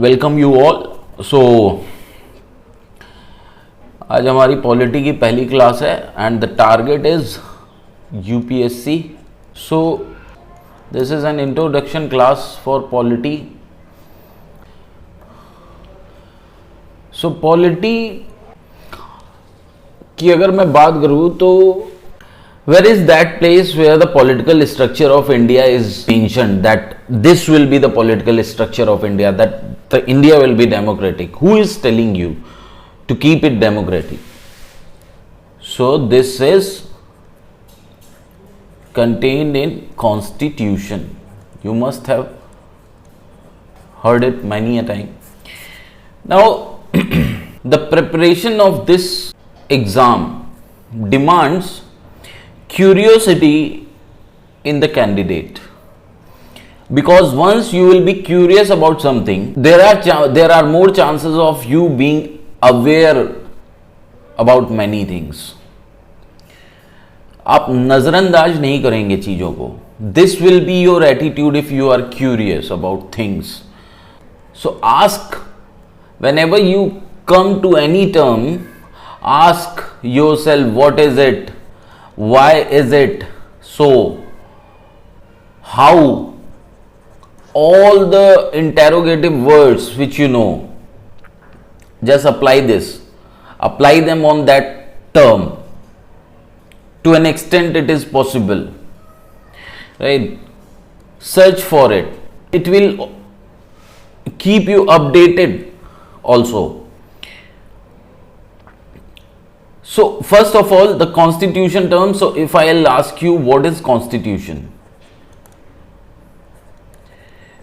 Welcome you all. सो आज हमारी polity की पहली क्लास है and the target is UPSC. So this is an introduction class for polity. So polity की अगर मैं बात करूँ तो where is that place where the political structure of India is mentioned, that this will be the political structure of India, that the India will be democratic? Who is telling you to keep it democratic? So this is contained in Constitution. You must have heard it many a time. Now the preparation of this exam demands curiosity in the candidate, because once you will be curious about something, there are more chances of you being aware about many things. आप नजरअंदाज नहीं करेंगे चीजों को. This will be your attitude if you are curious about things. So ask, whenever you come to any term, ask yourself, what is it? Why is it so? How? All the interrogative words which you know, just apply this. Apply them on that term. To an extent it is possible. Right? Search for it. It will keep you updated also. So first of all, the constitution term. So if I'll ask you, what is constitution?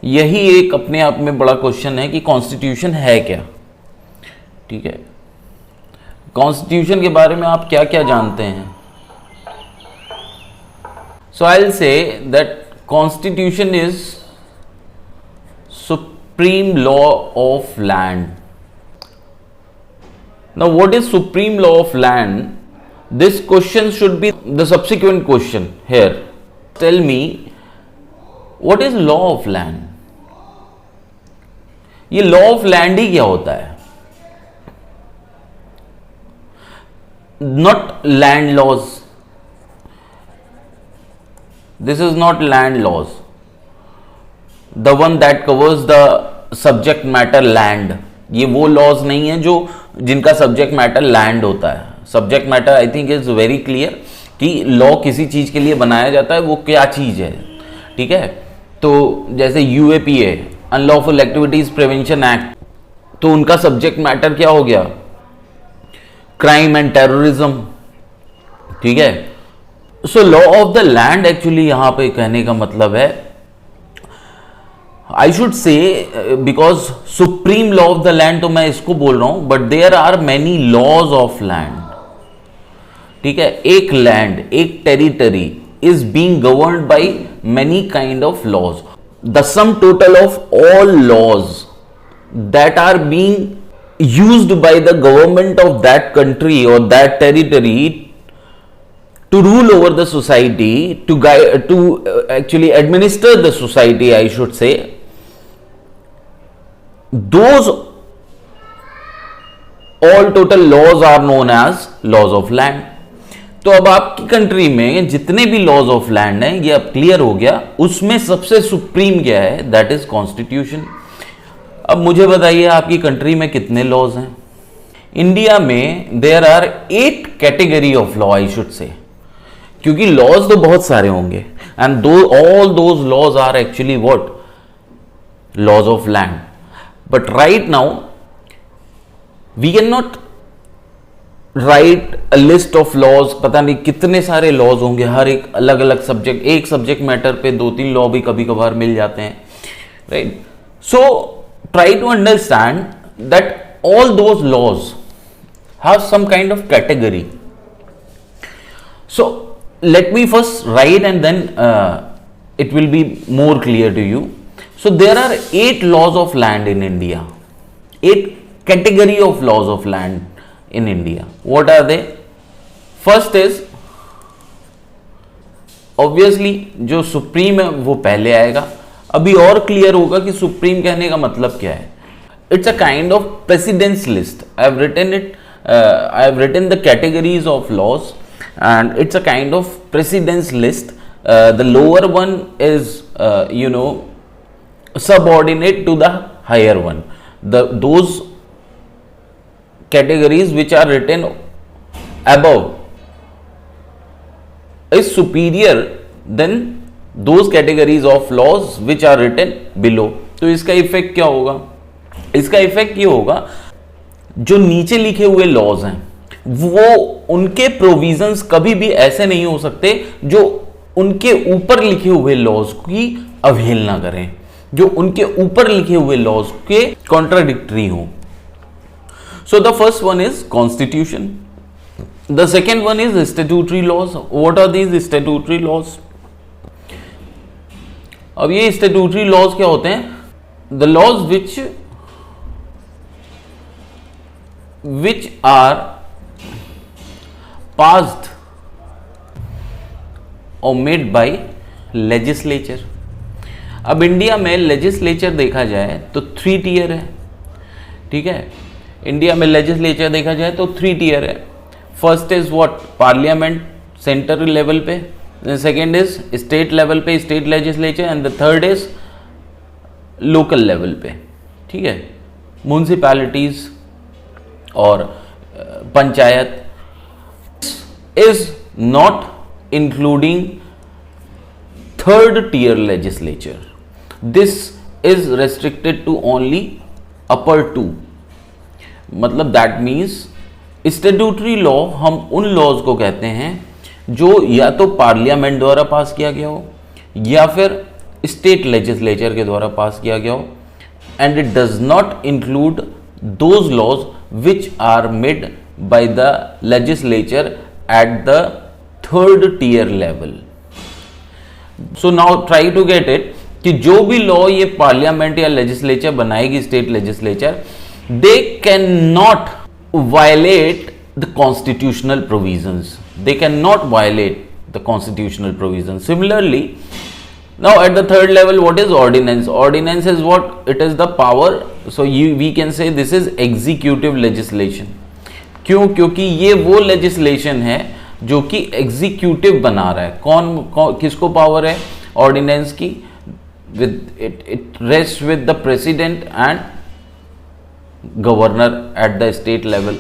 यही एक अपने आप में बड़ा question है कि constitution है क्या. ठीक है, कॉन्स्टिट्यूशन के बारे में आप क्या क्या जानते हैं? So I will say that constitution is supreme law of land. Now, what is supreme law of land? This question should be the subsequent question here. Tell me, what is law of land? ये law of land ही क्या होता है? Not land laws. This is not land laws. The one that covers the subject matter land. ये वो laws नहीं है जो जिनका सब्जेक्ट मैटर लैंड होता है. Subject matter I think is very clear कि लॉ किसी चीज के लिए बनाया जाता है, वो क्या चीज है. ठीक है, तो जैसे UAPA, unlawful activities prevention act, तो उनका सब्जेक्ट मैटर क्या हो गया? Crime and terrorism. ठीक है, so law of the land actually यहां पे कहने का मतलब है, I should say, because supreme law of the land तो मैं इसको बोल रहा हूं, but there are many laws of land. ठीक है, एक land, एक territory is being governed by many kind of laws. The sum total of all laws that are being used by the government of that country or that territory to rule over the society, to guide, to actually administer the society, I should say, those all total laws are known as laws of land. तो अब आपकी country में जितने भी laws of land हैं, ये अब clear हो गया. उसमें सबसे सुप्रीम क्या है? That is constitution. अब मुझे बताइए, आपकी कंट्री में कितने लॉज हैं? इंडिया में there are 8 category of law, I should say, क्योंकि लॉज तो बहुत सारे होंगे and though all those laws are actually what? Laws of land. But right now we cannot write a list of laws. पता नहीं कितने सारे लॉज होंगे, हर एक अलग अलग सब्जेक्ट, एक सब्जेक्ट मैटर पे 2-3 लॉ भी कभी कभार मिल जाते हैं. Right, so try to understand that all those laws have some kind of category. So let me first write and then it will be more clear to you. So there are 8 laws of land in India, 8 category of laws of land in India. What are they? First is obviously जो supreme है वो पहले आएगा. अभी और clear होगा कि supreme कहने का मतलब क्या है. it's a kind of precedence list. I have written it, I have written the categories of laws, and it's a kind of precedence list. The lower one is subordinate to the higher one. Those categories which are written above is superior than those categories of laws which are written below. तो इसका effect क्या होगा? इसका effect ये होगा, जो नीचे लिखे हुए लॉज हैं वो उनके प्रोविजंस कभी भी ऐसे नहीं हो सकते जो उनके ऊपर लिखे हुए लॉज की अवहेलना करें, जो उनके ऊपर लिखे हुए लॉज के कॉन्ट्राडिक्टरी हो. So the first one is constitution. The second one is statutory laws. What are these statutory laws? अब ये स्टैट्यूटरी लॉज क्या होते हैं? The laws which are passed or made by legislature. अब इंडिया में legislature देखा जाए तो 3 टियर है. ठीक है, इंडिया में लेजिस्लेचर देखा जाए तो 3 टियर है. First is what? Parliament, central level पे. सेकेंड इज स्टेट लेवल पे, state legislature. And the third is local level पे. ठीक है, म्यूनिसिपैलिटीज और panchayat. Is not including third tier legislature. This is restricted to only upper 2. मतलब that means statutory law हम उन laws को कहते हैं जो या तो पार्लियामेंट द्वारा पास किया गया हो या फिर स्टेट लेजिस्लेचर के द्वारा पास किया गया हो. And it does not include those laws which are made by the legislature at the third tier level. So now try to get it कि जो भी लॉ ये पार्लियामेंट या लेजिस्लेचर बनाएगी, state legislature, they cannot violate the constitutional provisions. They cannot violate the constitutional provisions. Similarly, now at the third level, what is ordinance? Ordinance is what? It is the power. So we can say this is executive legislation. क्यों? क्योंकि ये वो legislation है जो कि executive बना रहा है. कौन किसको पावर है ordinance की? It rests with the president and governor at the state level.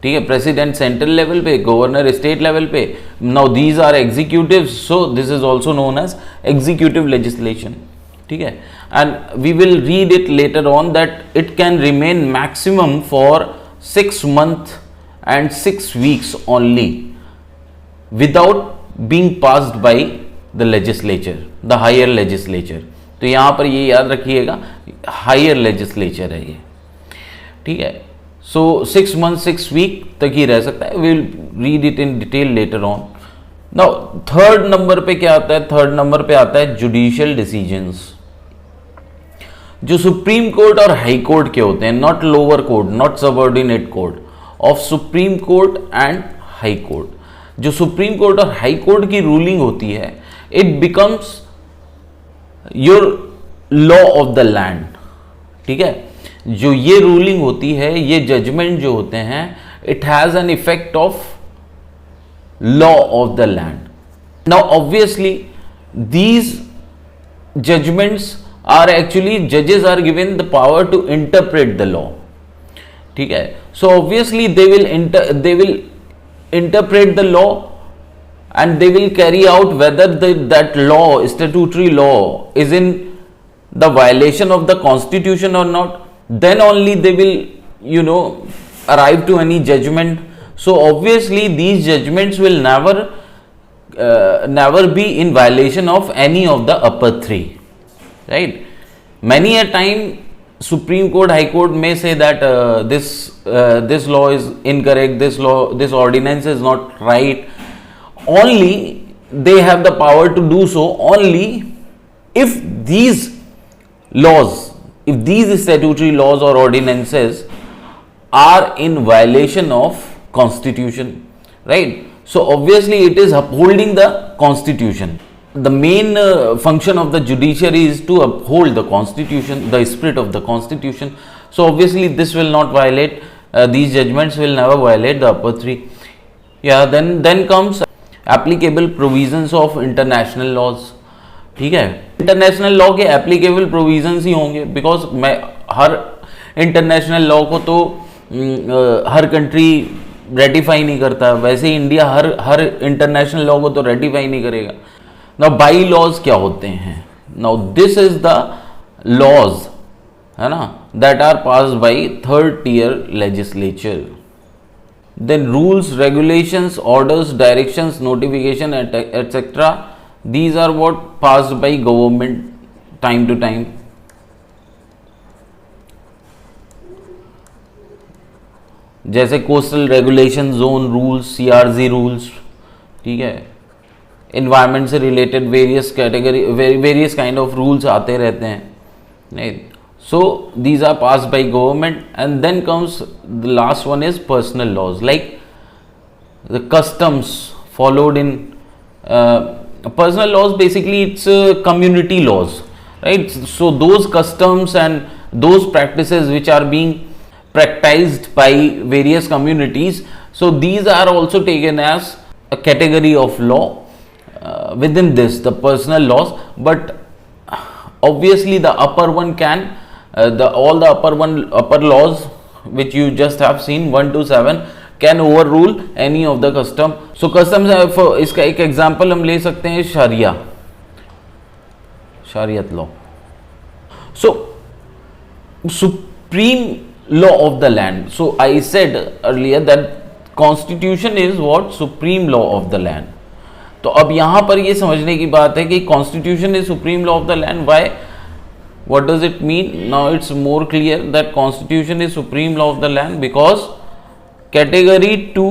ठीक है, प्रेसिडेंट सेंट्रल लेवल पे, गवर्नर स्टेट लेवल पे. Now these are executive, so this is also known as executive legislation. ठीक है, and we will read it later on that it can remain maximum for 6 months and 6 weeks only without being passed by the legislature, the higher legislature. तो यहां पर ये याद रखिएगा, higher legislature है ये. ठीक है, सो 6 months 6 week तक ही रह सकता है. Will read it in detail later on. Now third number पे क्या आता है? थर्ड नंबर पे आता है जुडिशियल डिसीजंस, जो सुप्रीम कोर्ट और हाई कोर्ट के होते हैं. Not lower court, not subordinate court, of supreme court and high court. जो सुप्रीम कोर्ट और हाई कोर्ट की रूलिंग होती है, it becomes your law of the land. ठीक है, जो ये रूलिंग होती है, ये जजमेंट जो होते हैं, it has an effect of law of the land. Now obviously these judgements are actually, जजेस are given the power to interpret the law. ठीक है, so obviously they will interpret the law and they will carry out whether that law, statutory law, is in the violation of the constitution or not. Then only they will arrive to any judgment. So obviously these judgments will never be in violation of any of the upper 3, right? Many a time Supreme Court, High Court may say that this law is incorrect, this ordinance is not right. Only they have the power to do so only if these laws, if these statutory laws or ordinances are in violation of constitution, right? So obviously it is upholding the constitution. the main function of the judiciary is to uphold the constitution, the spirit of the constitution. So obviously this will not violate, these judgments will never violate the upper three. Yeah, then comes applicable provisions of international laws. ठीक है, international law के applicable provisions ही होंगे, because मैं हर international law को तो हर country ratify नहीं करता, वैसे ही इंडिया हर इंटरनेशनल लॉ को तो रेटिफाई नहीं करेगा. नाउ बाई लॉज क्या होते हैं? Now this is the laws, है ना, that are passed by third tier legislature. Then rules, regulations, orders, directions, notification, etc. These are what passed by government time to time. जैसे coastal regulation, zone rules, CRZ rules, ठीक है, environment से related various category, various kind of rules आते रहते हैं, नहीं. So these are passed by government, and then comes the last one is personal laws, like the customs followed in personal laws. Basically, it's community laws, right? So those customs and those practices which are being practiced by various communities, so these are also taken as a category of law within this, the personal laws. But obviously the upper one can all the upper laws which you just have seen 1 to 7 can overrule any of the custom. So customs, इसका एक example हम ले सकते हैं शरियत law. So supreme law of the land. So I said earlier that constitution is what? Supreme law of the land. तो अब यहाँ पर ये समझने की बात है कि constitution is supreme law of the land. Why? What does it mean? Now it's more clear that constitution is supreme law of the land because category 2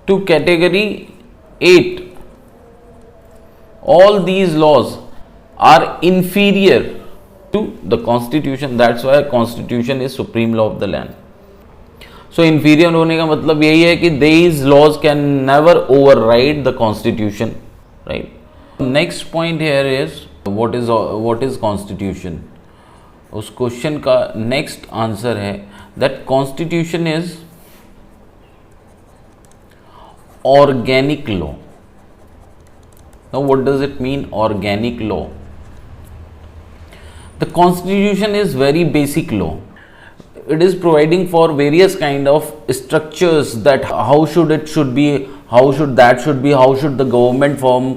to category 8, all these laws are inferior to the constitution. That's why constitution is supreme law of the land. So inferior होने का मतलब यही है कि these laws can never override the constitution, right? Next point here is what is constitution. उस question का next answer है that constitution is organic law. Now what does it mean organic law? The constitution is very basic law. It is providing for various kind of structures, that how should be, how should be, how should the government form,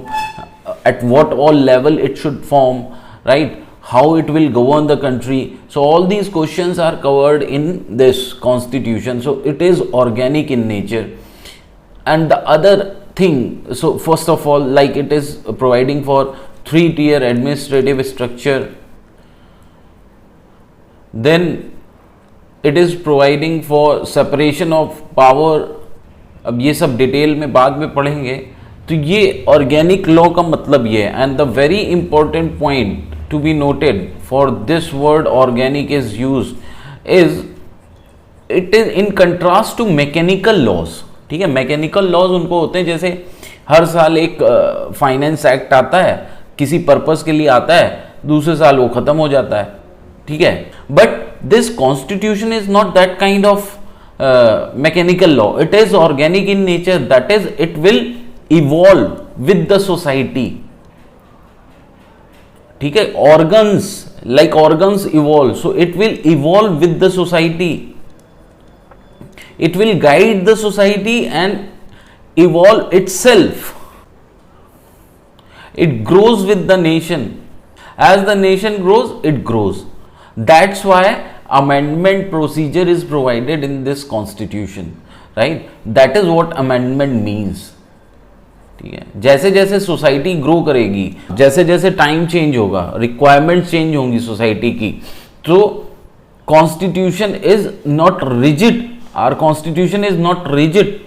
at what all level it should form, right? How it will govern the country. So all these questions are covered in this constitution. So it is organic in nature. And the other thing, so first of all, like it is providing for 3-tier administrative structure. Then it is providing for separation of power. अब ये सब detail में बाद में पढ़ेंगे. तो ये organic law का मतलब ये है. And the very important point to be noted for this word organic is use is it is in contrast to mechanical laws. ठीक है, मैकेनिकल लॉज उनको होते हैं जैसे हर साल एक फाइनेंस एक्ट आता है, किसी पर्पस के लिए आता है, दूसरे साल वो खत्म हो जाता है. ठीक है, but this constitution is not that kind of mechanical law. It is organic in nature. That is, it will evolve with the society. ठीक है, organs, like organs evolve, so it will evolve with the society. It will guide the society and evolve itself. It grows with the nation. As the nation grows, it grows. That's why amendment procedure is provided in this constitution, right? That is what amendment means. ठीक है, जैसे जैसे society grow करेगी, जैसे जैसे time change होगा, requirement change होंगी society की, तो constitution is not rigid. Our constitution is not rigid.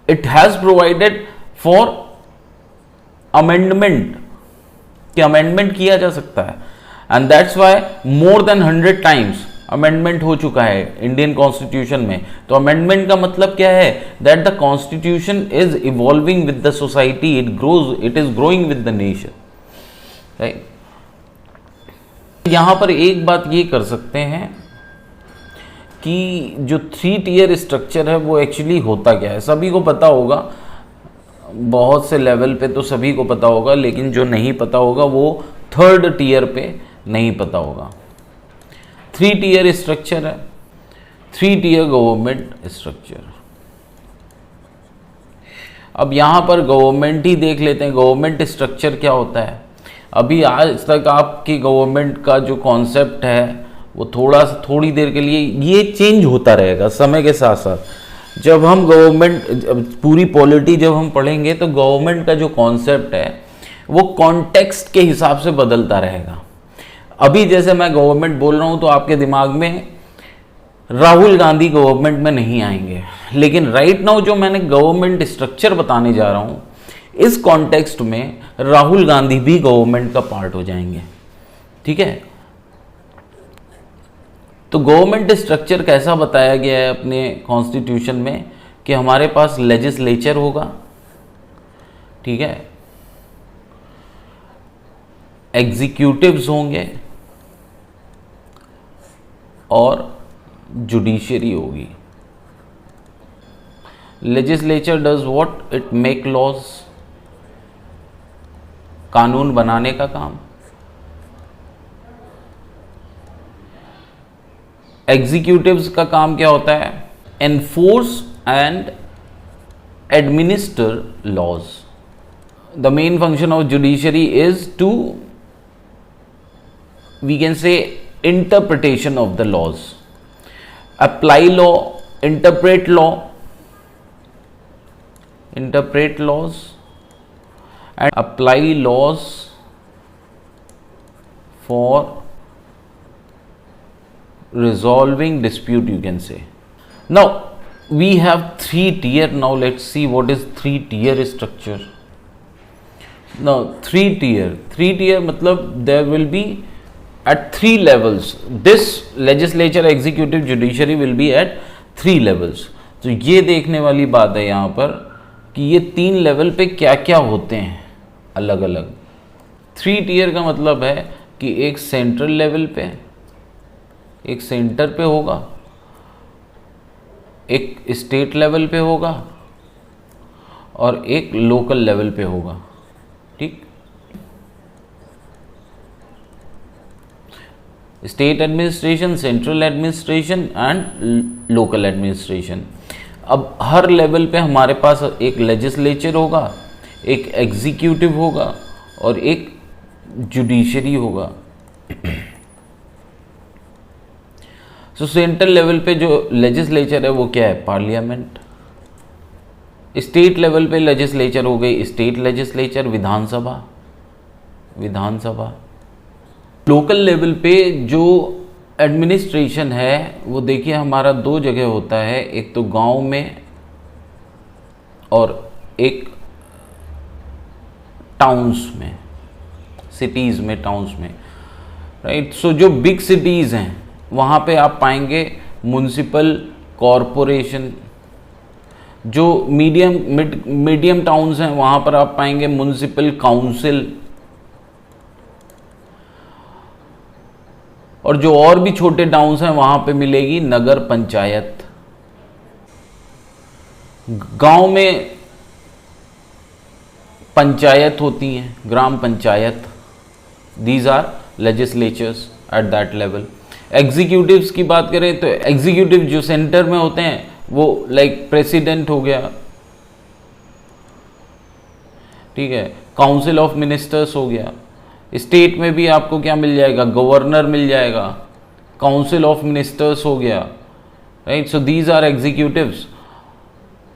It has provided for amendment, कि अमेंडमेंट किया जा सकता है. And that's why more than 100 times amendment हो चुका है इंडियन कॉन्स्टिट्यूशन में। तो अमेंडमेंट का मतलब क्या है? That the constitution is evolving with the society, it is growing with the nation, right. यहां पर एक बात ये कर सकते हैं कि जो 3 टियर स्ट्रक्चर है वो एक्चुअली होता क्या है। सभी को पता होगा, बहुत से लेवल पे तो सभी को पता होगा, लेकिन जो नहीं पता होगा वो 3rd टियर पे नहीं पता होगा। 3 टियर स्ट्रक्चर है, 3 टियर गवर्नमेंट स्ट्रक्चर। अब यहां पर गवर्नमेंट ही देख लेते हैं, गवर्नमेंट स्ट्रक्चर क्या होता है। अभी आज तक आपकी गवर्नमेंट का जो कॉन्सेप्ट है वो थोड़ी देर के लिए ये चेंज होता रहेगा समय के साथ साथ। जब हम गवर्नमेंट पूरी पॉलिटी जब हम पढ़ेंगे तो गवर्नमेंट का जो कॉन्सेप्ट है वो कॉन्टेक्स्ट के हिसाब से बदलता रहेगा। अभी जैसे मैं गवर्नमेंट बोल रहा हूँ तो आपके दिमाग में राहुल गांधी गवर्नमेंट में नहीं आएंगे, लेकिन राइट नाउ जो मैंने गवर्नमेंट स्ट्रक्चर बताने जा रहा हूँ इस कॉन्टेक्स्ट में राहुल गांधी भी गवर्नमेंट का पार्ट हो जाएंगे, ठीक है। तो गवर्नमेंट स्ट्रक्चर कैसा बताया गया है अपने कॉन्स्टिट्यूशन में कि हमारे पास लेजिस्लेचर होगा, ठीक है, एग्जीक्यूटिव्स होंगे और जुडिशरी होगी। Legislature does what? It make laws, कानून बनाने का काम। एग्जीक्यूटिव्स का काम क्या होता है? Enforce and administer laws. The main function of judiciary is to, we can say, interpretation of the laws, apply law, interpret law, interpret laws and apply laws for resolving dispute, you can say. Now we have 3 tier. Now let's see what is 3 tier structure. Now 3 tier matlab there will be at 3 levels. This legislature, executive, judiciary will be at 3 levels. तो ये देखने वाली बात है यहाँ पर कि ये 3 लेवल पे क्या क्या होते हैं अलग अलग। 3 टियर का मतलब है कि एक सेंट्रल लेवल पे, एक सेंटर पे होगा, एक स्टेट लेवल पे होगा और एक लोकल लेवल पे होगा, ठीक। State administration, central administration and local administration. अब हर लेवल पे हमारे पास एक लेजिस्लेचर होगा, एक एग्जीक्यूटिव होगा और एक जुडिशरी होगा। सो सेंट्रल लेवल पे जो लेजिस्लेचर है वो क्या है? पार्लियामेंट। स्टेट लेवल पे लेजिस्लेचर हो गई स्टेट लेजिस्लेचर, विधानसभा। लोकल लेवल पे जो एडमिनिस्ट्रेशन है वो देखिए हमारा 2 जगह होता है, एक तो गांव में और एक टाउन्स में, सिटीज़ में, टाउन्स में, राइट। सो जो बिग सिटीज़ हैं वहाँ पे आप पाएंगे म्युनिसिपल कॉरपोरेशन। जो मीडियम टाउन्स हैं वहाँ पर आप पाएंगे म्युनिसिपल काउंसिल। और जो और भी छोटे टाउन्स हैं वहां पे मिलेगी नगर पंचायत। गांव में पंचायत होती हैं, ग्राम panchayat. These are legislatures at that level. Executives की बात करें तो एग्जीक्यूटिव जो सेंटर में होते हैं वो लाइक प्रेसिडेंट हो गया, ठीक है, काउंसिल ऑफ मिनिस्टर्स हो गया। स्टेट में भी आपको क्या मिल जाएगा? गवर्नर मिल जाएगा, काउंसिल ऑफ मिनिस्टर्स हो गया, right. So these are executives.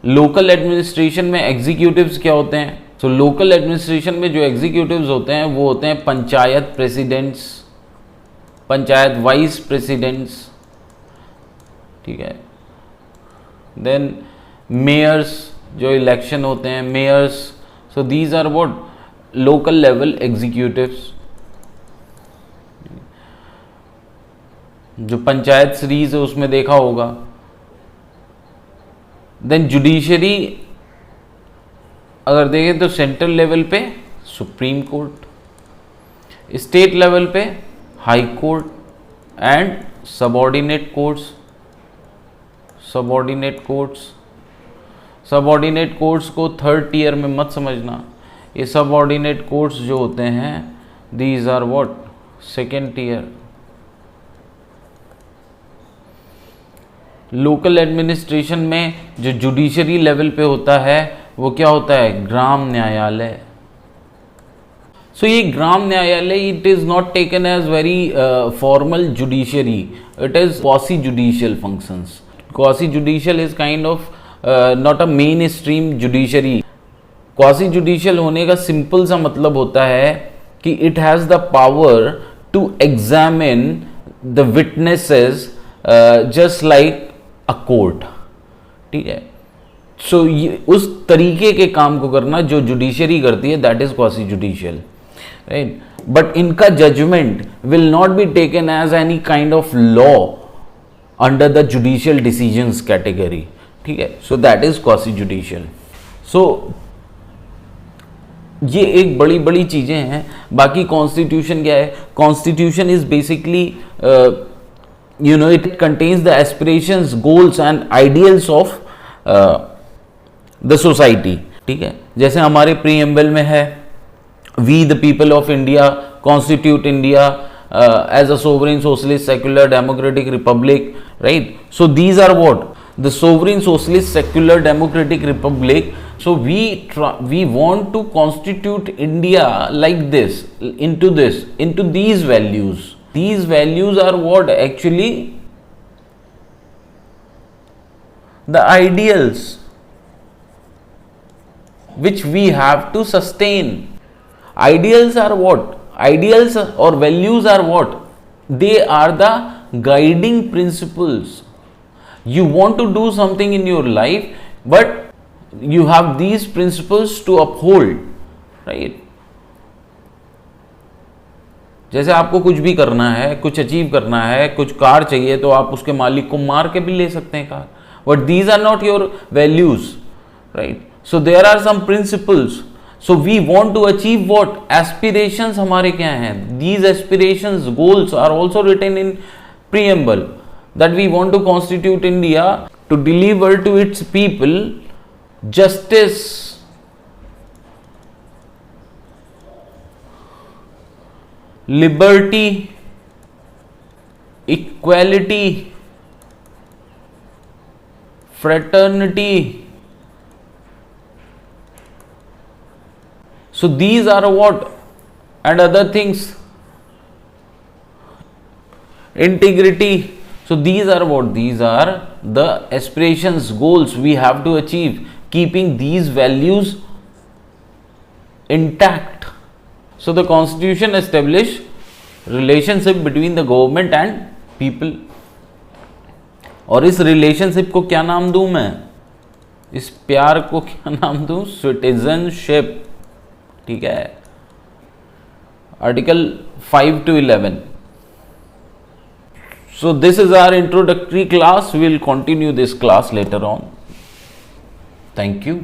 Local administration में एग्जीक्यूटिव्स क्या होते हैं? सो लोकल एडमिनिस्ट्रेशन में जो एग्जीक्यूटिव्स होते हैं वो होते हैं panchayat presidents, panchayat vice presidents, ठीक है। देन मेयर्स, जो इलेक्शन होते हैं, mayors. So these are what? Local level executives. जो पंचायत सीरीज है उसमें देखा होगा। देन जुडिशरी अगर देखें तो सेंट्रल लेवल पे सुप्रीम कोर्ट, स्टेट लेवल पे High Court and subordinate courts. Subordinate courts को थर्ड टियर में मत समझना, ये सबऑर्डिनेट कोर्ट्स जो होते हैं these are what, second tier. Local administration में जो जुडिशरी लेवल पे होता है वो क्या होता है, ग्राम न्यायालय। सो ये ग्राम न्यायालय it is not taken as very formal judiciary, it is quasi judicial functions. Quasi judicial is kind of not a mainstream judiciary. Quasi judicial होने का सिंपल सा मतलब होता है कि it has the power to examine the witnesses just like a court, ठीक है। सो उस तरीके के काम को करना जो जुडिशरी करती है, that is quasi judicial, right. But इनका judgement will not be taken as any kind of law under the judicial decisions category, ठीक है। So that is quasi judicial. So ये एक बड़ी बड़ी चीजें हैं। बाकी कॉन्स्टिट्यूशन क्या है, constitution is basically it contains the aspirations, goals and ideals of the society, ठीक है। जैसे हमारे प्रीएम्बल में है, we the people of India constitute India as a sovereign socialist secular democratic republic, right. So these are what, the sovereign socialist secular democratic republic. So we want to constitute India like this, into these values. These values are what actually the ideals which we have to sustain. Ideals are what? Ideals or values are what? They are the guiding principles. You want to do something in your life, but you have these principles to uphold, right? जैसे आपको कुछ भी करना है, कुछ achieve करना है, कुछ कार चाहिए तो आप उसके मालिक को मार के भी ले सकते हैं car, but these are not your values, right. So there are some principles. So we want to achieve what, aspirations हमारे क्या हैं, these aspirations, goals are also written in preamble that we want to constitute India to deliver to its people justice, liberty, equality, fraternity. So these are what, and other things, integrity. So these are what, these are the aspirations, goals we have to achieve, keeping these values intact. So the constitution establish relationship between the government and people. और इस relationship को क्या नाम दूं मैं, इस प्यार को क्या नाम दूं, citizenship, ठीक है। Article 5 to 11. So this is our introductory class. We will continue this class later on. Thank you.